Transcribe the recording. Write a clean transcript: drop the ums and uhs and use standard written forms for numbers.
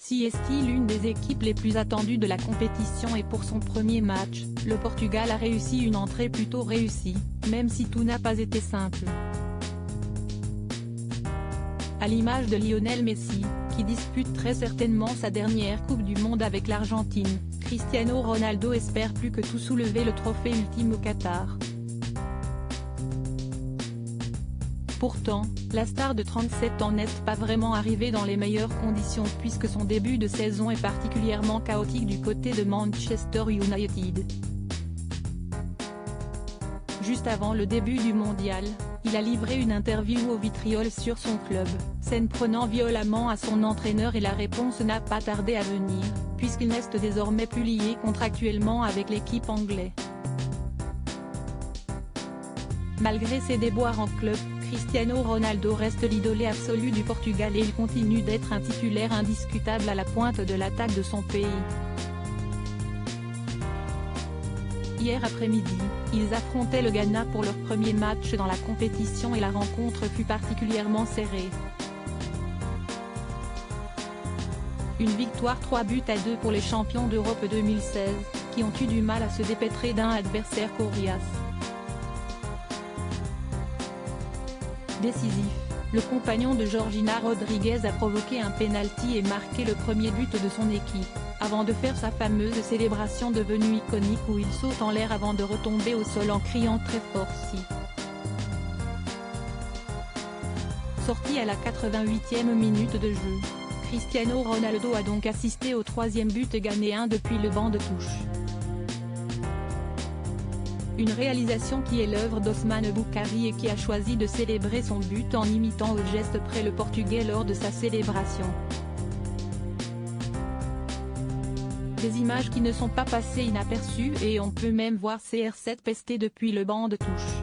Si est-il l'une des équipes les plus attendues de la compétition et pour son premier match, le Portugal a réussi une entrée plutôt réussie, même si tout n'a pas été simple. À l'image de Lionel Messi, qui dispute très certainement sa dernière Coupe du Monde avec l'Argentine, Cristiano Ronaldo espère plus que tout soulever le trophée ultime au Qatar. Pourtant, la star de 37 ans n'est pas vraiment arrivée dans les meilleures conditions puisque son début de saison est particulièrement chaotique du côté de Manchester United. Juste avant le début du mondial, il a livré une interview au vitriol sur son club, s'en prenant violemment à son entraîneur et la réponse n'a pas tardé à venir, puisqu'il n'est désormais plus lié contractuellement avec l'équipe anglaise. Malgré ses déboires en club, Cristiano Ronaldo reste l'idole absolu du Portugal et il continue d'être un titulaire indiscutable à la pointe de l'attaque de son pays. Hier après-midi, ils affrontaient le Ghana pour leur premier match dans la compétition et la rencontre fut particulièrement serrée. Une victoire 3-2 pour les champions d'Europe 2016, qui ont eu du mal à se dépêtrer d'un adversaire coriace. Décisif, le compagnon de Georgina Rodriguez a provoqué un penalty et marqué le premier but de son équipe, avant de faire sa fameuse célébration devenue iconique où il saute en l'air avant de retomber au sol en criant très fort si. Sorti à la 88e minute de jeu, Cristiano Ronaldo a donc assisté au troisième but ghanéen depuis le banc de touche. Une réalisation qui est l'œuvre d'Ousmane Boukari et qui a choisi de célébrer son but en imitant au geste près le Portugais lors de sa célébration. Des images qui ne sont pas passées inaperçues et on peut même voir CR7 pester depuis le banc de touche.